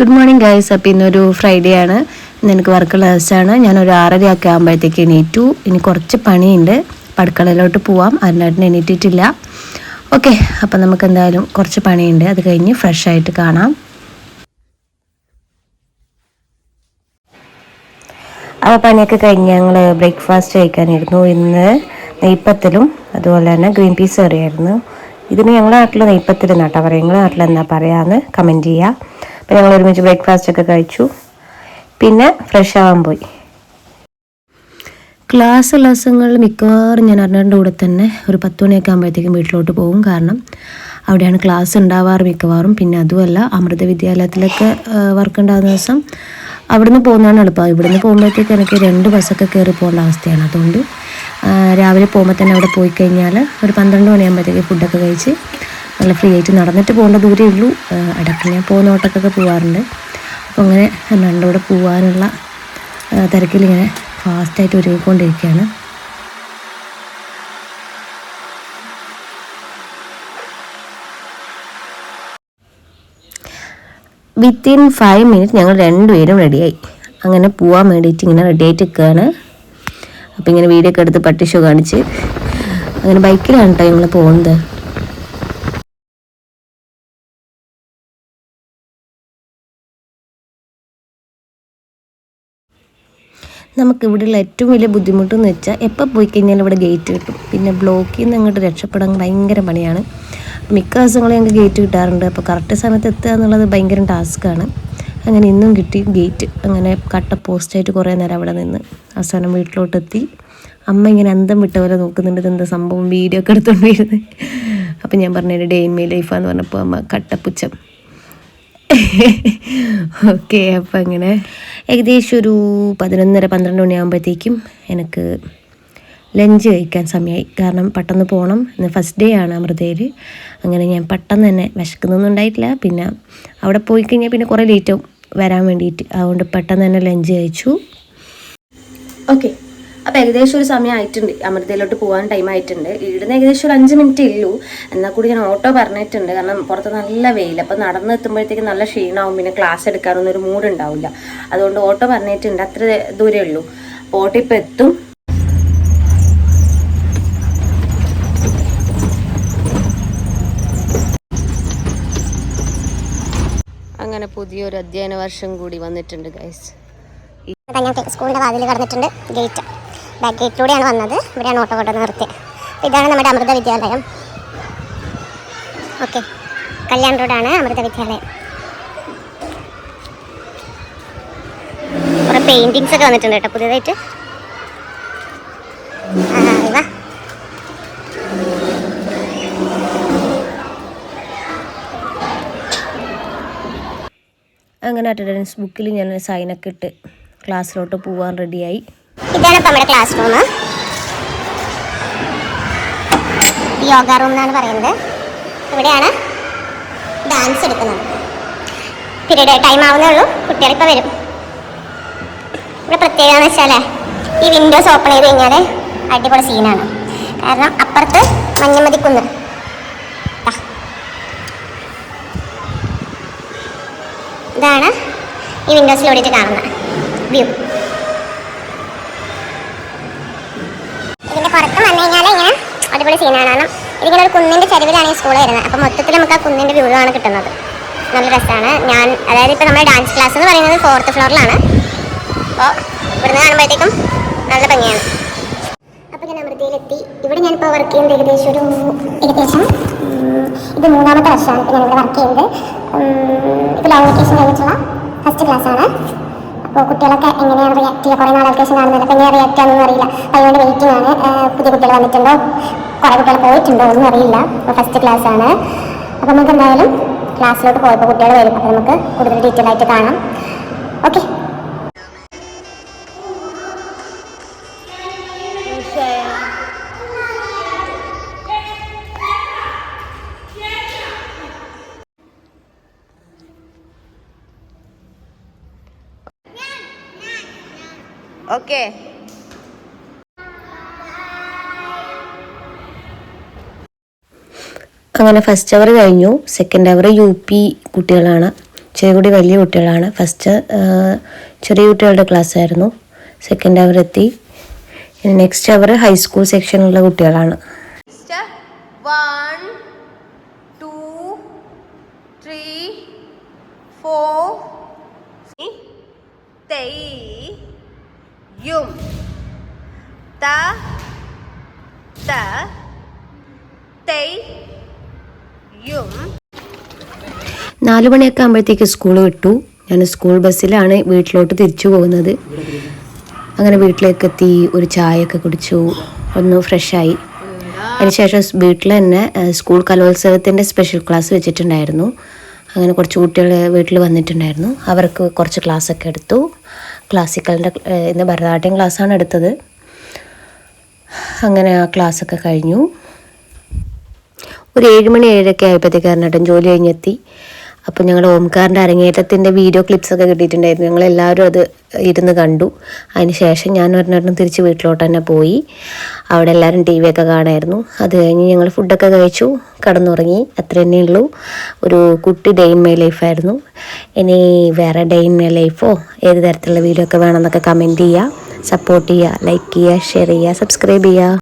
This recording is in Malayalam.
Good morning guys. അപ്പോൾ ഇന്നൊരു ഫ്രൈഡേ ആണ്. ഇന്ന് എനിക്ക് വർക്കുള്ള ദിവസമാണ്. ഞാനൊരു 6:30 ആകുമ്പോഴത്തേക്ക് എണീറ്റു. ഇനി കുറച്ച് പണിയുണ്ട്. അടുക്കളയിലോട്ട് പോവാം. അതിനായിട്ട് എണീറ്റിട്ടില്ല. ഓക്കെ, അപ്പം നമുക്ക് എന്തായാലും കുറച്ച് പണിയുണ്ട്. അത് കഴിഞ്ഞ് ഫ്രഷ് ആയിട്ട് കാണാം. അപ്പോൾ പണിയൊക്കെ കഴിഞ്ഞ് ഞങ്ങൾ ബ്രേക്ക്ഫാസ്റ്റ് കഴിക്കാനിരുന്നു. ഇന്ന് നെയ്പ്പത്തലും അതുപോലെ തന്നെ ഗ്രീൻ പീസ് കറിയായിരുന്നു. ഇതിന് ഞങ്ങളുടെ നാട്ടിൽ നെയ്പ്പത്തിൽ എന്നാട്ടോ പറയുക. നിങ്ങളുടെ നാട്ടിൽ എന്താ പറയാമെന്ന് കമൻറ്റ് ചെയ്യുക. അപ്പോൾ ഞങ്ങൾ ഒരുമിച്ച് ബ്രേക്ക്ഫാസ്റ്റ് ഒക്കെ കഴിച്ചു. പിന്നെ ഫ്രഷ് ആവാൻ പോയി. ക്ലാസ് ഉള്ള ദിവസങ്ങളിൽ മിക്കവാറും ഞാൻ അന്നേരൻ്റെ കൂടെ തന്നെ ഒരു 10 മണിയൊക്കെ ആകുമ്പോഴത്തേക്കും വീട്ടിലോട്ട് പോകും. കാരണം അവിടെയാണ് ക്ലാസ് ഉണ്ടാവാറ് മിക്കവാറും. പിന്നെ അതുമല്ല അമൃത വിദ്യാലയത്തിലൊക്കെ വർക്ക് ഉണ്ടാകുന്ന ദിവസം അവിടുന്ന് പോകുന്നതാണ് എളുപ്പം. ഇവിടുന്ന് പോകുമ്പോഴത്തേക്ക് എനിക്ക് 2 ബസ്സൊക്കെ കയറി പോകേണ്ട അവസ്ഥയാണ്. അതുകൊണ്ട് രാവിലെ പോകുമ്പോൾ തന്നെ അവിടെ പോയി കഴിഞ്ഞാൽ ഒരു 12 മണിയാകുമ്പോഴത്തേക്ക് ഫുഡൊക്കെ കഴിച്ച് നല്ല ഫ്രീ ആയിട്ട് നടന്നിട്ട് പോകേണ്ട ദൂരമേ ഉള്ളൂ. ഇടയ്ക്ക് ഞാൻ പോകുന്ന ഓട്ടക്കൊക്കെ പോകാറുണ്ട്. അപ്പോൾ അങ്ങനെ എൻ്റെ കൂടെ പോകാനുള്ള തിരക്കിലിങ്ങനെ ഫാസ്റ്റായിട്ട് ഒരുങ്ങിക്കൊണ്ടിരിക്കുകയാണ്. വിത്തിൻ 5 മിനിറ്റ് ഞങ്ങൾ രണ്ടുപേരും റെഡിയായി. അങ്ങനെ പോകാൻ വേണ്ടിയിട്ട് ഇങ്ങനെ റെഡിയായിട്ട് നിൽക്കുകയാണ്. അപ്പോൾ ഇങ്ങനെ വീഡിയോ ഒക്കെ എടുത്ത് പട്ടി ഷോ കാണിച്ച് അങ്ങനെ ബൈക്കിലാണ് കേട്ടോ ഞങ്ങൾ പോകുന്നത്. നമുക്കിവിടെയുള്ള ഏറ്റവും വലിയ ബുദ്ധിമുട്ടെന്ന് വെച്ചാൽ എപ്പോൾ പോയി കഴിഞ്ഞാലും ഇവിടെ ഗേറ്റ് കിട്ടും. പിന്നെ ബ്ലോക്കിൽ നിന്ന് അങ്ങോട്ട് രക്ഷപ്പെടാൻ ഭയങ്കര പണിയാണ്. മിക്ക ദിവസങ്ങളും ഞങ്ങൾക്ക് ഗേറ്റ് കിട്ടാറുണ്ട്. അപ്പോൾ കറക്റ്റ് സമയത്ത് എത്തുക എന്നുള്ളത് ഭയങ്കര ടാസ്ക്കാണ്. അങ്ങനെ ഇന്നും കിട്ടി ഗേറ്റ്. അങ്ങനെ കട്ട പോസ്റ്റായിട്ട് കുറേ നേരം അവിടെ നിന്ന് അവസാനം വീട്ടിലോട്ടെത്തി. അമ്മ ഇങ്ങനെ അന്തം വിട്ട പോലെ നോക്കുന്നുണ്ട്, ഇതെന്താ സംഭവം, വീഡിയോ ഒക്കെ എടുത്തുകൊണ്ടിരുന്നത്. അപ്പം ഞാൻ പറഞ്ഞൊരു ഡേ ഇൻ മൈ ലൈഫാന്ന് പറഞ്ഞപ്പോൾ അമ്മ കട്ടപ്പുച്ഛം. ഓക്കെ, അപ്പം അങ്ങനെ ഏകദേശം ഒരു 11:30-12 മണിയാകുമ്പോഴത്തേക്കും എനിക്ക് ലഞ്ച് കഴിക്കാൻ സമയമായി. കാരണം പെട്ടെന്ന് പോകണം. ഇന്ന് ഫസ്റ്റ് ഡേ ആണ് അമൃതയിൽ. അങ്ങനെ ഞാൻ പെട്ടെന്ന് തന്നെ വിശക്കുന്നൊന്നും ഉണ്ടായിട്ടില്ല. പിന്നെ അവിടെ പോയി കഴിഞ്ഞാൽ പിന്നെ കുറേ ലേറ്റാവും വരാൻ വേണ്ടിയിട്ട്. അതുകൊണ്ട് പെട്ടെന്ന് തന്നെ ലഞ്ച് കഴിച്ചു. ഓക്കെ, അപ്പോൾ ഏകദേശം ഒരു സമയം ആയിട്ടുണ്ട്. അമൃതയിലോട്ട് പോകാൻ ടൈം ആയിട്ടുണ്ട്. ഇവിടുന്ന് ഏകദേശം ഒരു 5 മിനിറ്റ് ഉള്ളൂ. എന്നാൽ കൂടി ഞാൻ ഓട്ടോ പറഞ്ഞിട്ടുണ്ട്. കാരണം പുറത്ത് നല്ല വെയിൽ. അപ്പോൾ നടന്ന് എത്തുമ്പോഴത്തേക്ക് നല്ല ക്ഷീണമാവും. പിന്നെ ക്ലാസ് എടുക്കാനൊന്നും ഒരു മൂഡ് ഉണ്ടാവില്ല. അതുകൊണ്ട് ഓട്ടോ പറഞ്ഞിട്ടുണ്ട്. അത്ര ദൂരമേ ഉള്ളൂ. ഓട്ടോ ഇപ്പോൾ എത്തും. അങ്ങനെ പുതിയൊരു അധ്യയന വർഷം കൂടി വന്നിട്ടുണ്ട് ഗൈസ്. സ്കൂളിൻ്റെ വാതിൽ കടന്നിട്ടുണ്ട്. ഗേറ്റ് ബാക്ക് ഗേറ്റിലൂടെയാണ് വന്നത്. ഇവിടെയാണ് ഓട്ടോ കൊണ്ടുവന്ന് നിർത്തിയത്. ഇതാണ് നമ്മുടെ അമൃത വിദ്യാലയം. ഓക്കെ, കല്യാൺ റോഡാണ് അമൃത വിദ്യാലയം. കുറേ പെയിൻറ്റിങ്സ് ഒക്കെ വന്നിട്ടുണ്ട് കേട്ടോ പുതിയതായിട്ട്. അങ്ങനെ അറ്റൻഡൻസ് ബുക്കിൽ ഞാൻ സൈനൊക്കെ ഇട്ട് ക്ലാസ്സിലോട്ട് പോകാൻ റെഡിയായി. ഇതാണ് ഇപ്പം നമ്മുടെ ക്ലാസ് റൂം. യോഗ റൂം എന്നാണ് പറയുന്നത്. ഇവിടെയാണ് ഡാൻസ് എടുക്കുന്നത്. പീരീഡ് ടൈം ആവുന്നേ ഉള്ളൂ. കുട്ടികളിപ്പോൾ വരും. ഇവിടെ പ്രത്യേകത എന്ന് വെച്ചാൽ ഈ വിൻഡോസ് ഓപ്പൺ ചെയ്ത് കഴിഞ്ഞാൽ അടിപൊളി സീനാണ്. കാരണം അപ്പുറത്ത് മഞ്ഞമതിക്കുന്ന്. ഇതാണ് ഈ വിൻഡോസിലൂടെ കാണുന്ന വ്യൂ. ഇതിൻ്റെ പുറത്ത് വന്നു കഴിഞ്ഞാൽ ഇങ്ങനെ അടിപൊളി സീനാണ്. കാരണം ഇതിങ്ങനെ ഒരു കുന്നിൻ്റെ ചരിവിലാണ് ഈ സ്കൂൾ വരുന്നത്. അപ്പോൾ മൊത്തത്തിൽ നമുക്ക് ആ കുന്നിൻ്റെ വ്യൂ ആണ് കിട്ടുന്നത്. നല്ല രസമാണ്. അതായത് ഇപ്പോൾ നമ്മുടെ ഡാൻസ് ക്ലാസ് എന്ന് പറയുന്നത് 4th ഫ്ലോറിലാണ്. അപ്പോൾ ഇവിടുന്ന് കാണുമ്പോഴത്തേക്കും നല്ല ഭംഗിയാണ്. അപ്പോൾ ഞാൻ അമൃതയിലെത്തി. ഇവിടെ ഞാനിപ്പോൾ വർക്ക് ചെയ്യുന്നത് ഏകദേശം ഇത് 3ാമത്തെ വർഷമാണ് ഇപ്പോൾ ഞാനിവിടെ വർക്ക് ചെയ്യുന്നത്. ഇപ്പോൾ ലോങ് വെക്കേഷൻ കഴിഞ്ഞിട്ടുള്ള ഫസ്റ്റ് ക്ലാസ്സാണ്. അപ്പോൾ കുട്ടികളൊക്കെ എങ്ങനെയാണ് റിയാക്ട് ചെയ്യുക? കുറേ നാൾ വെക്കേഷൻ കാണുന്നില്ല. അപ്പോൾ എങ്ങനെ റിയാക്ട് ആണെന്നൊന്നും അറിയില്ല. അതുകൊണ്ട് വെയിറ്റിംഗ് ആണ്. പുതിയ കുട്ടികൾ വന്നിട്ടുണ്ടോ, കുറേ കുട്ടികൾ പോയിട്ടുണ്ടോ ഒന്നും അറിയില്ല. അപ്പോൾ ഫസ്റ്റ് ക്ലാസ്സാണ്. അപ്പോൾ നമുക്ക് എന്തായാലും ക്ലാസ്സിലോട്ട് പോയപ്പോൾ കുട്ടികൾ വരും. അപ്പോൾ നമുക്ക് കൂടുതൽ ഡീറ്റെയിൽ ആയിട്ട് കാണാം. Okay, okay. അങ്ങനെ ഫസ്റ്റ് അവർ കഴിഞ്ഞു. സെക്കൻഡ് അവർ UP കുട്ടികളാണ്. ഇച്ചിരി കൂടി വലിയ കുട്ടികളാണ്. ഫസ്റ്റ് ചെറിയ കുട്ടികളുടെ ക്ലാസ് ആയിരുന്നു. സെക്കൻഡ് അവർ എത്തി. ഇനി നെക്സ്റ്റ് അവർ ഹൈസ്കൂൾ സെക്ഷനിലുള്ള കുട്ടികളാണ്. 1 2 3 4 തെയ്യും ത ത തെയ്യും. 4 മണിയൊക്കെ ആകുമ്പോഴത്തേക്ക് സ്കൂൾ വിട്ടു. ഞാൻ സ്കൂൾ ബസ്സിലാണ് വീട്ടിലോട്ട് തിരിച്ചു പോകുന്നത്. അങ്ങനെ വീട്ടിലേക്ക് എത്തി, ഒരു ചായയൊക്കെ കുടിച്ചു, ഒന്ന് ഫ്രഷായി. അതിനുശേഷം വീട്ടിൽ തന്നെ സ്കൂൾ കലോത്സവത്തിൻ്റെ സ്പെഷ്യൽ ക്ലാസ് വെച്ചിട്ടുണ്ടായിരുന്നു. അങ്ങനെ കുറച്ച് കുട്ടികൾ വീട്ടിൽ വന്നിട്ടുണ്ടായിരുന്നു. അവർക്ക് കുറച്ച് ക്ലാസ്സൊക്കെ എടുത്തു. ക്ലാസിക്കലിൻ്റെ ഇന്ന് ഭരതനാട്യം ക്ലാസ്സാണ് എടുത്തത്. അങ്ങനെ ആ ക്ലാസ്സൊക്കെ കഴിഞ്ഞു. ഒരു 7 മണി 7:30 ആയപ്പോഴത്തേക്ക് കർണാടൻ ജോലി കഴിഞ്ഞെത്തി. അപ്പോൾ ഞങ്ങൾ ഓംകാറിൻ്റെ അരങ്ങേറ്റത്തിൻ്റെ വീഡിയോ ക്ലിപ്സൊക്കെ കിട്ടിയിട്ടുണ്ടായിരുന്നു. ഞങ്ങളെല്ലാവരും അത് ഇരുന്ന് കണ്ടു. അതിന് ശേഷം ഞാൻ ഒരെണ്ണം തിരിച്ച് വീട്ടിലോട്ട് തന്നെ പോയി. അവിടെ എല്ലാവരും TV ഒക്കെ കാണായിരുന്നു. അത് കഴിഞ്ഞ് ഞങ്ങൾ ഫുഡൊക്കെ കഴിച്ചു, കിടന്നുറങ്ങി. അത്ര തന്നെ ഉള്ളൂ. ഒരു കുട്ടി ഡേ ഇൻ മൈ ലൈഫായിരുന്നു. ഇനി വേറെ ഡേ ഇൻ മൈ ലൈഫോ ഏത് തരത്തിലുള്ള വീഡിയോ ഒക്കെ വേണമെന്നൊക്കെ കമൻറ്റ് ചെയ്യുക, സപ്പോർട്ട് ചെയ്യുക, ലൈക്ക് ചെയ്യുക, ഷെയർ ചെയ്യുക, സബ്സ്ക്രൈബ് ചെയ്യുക.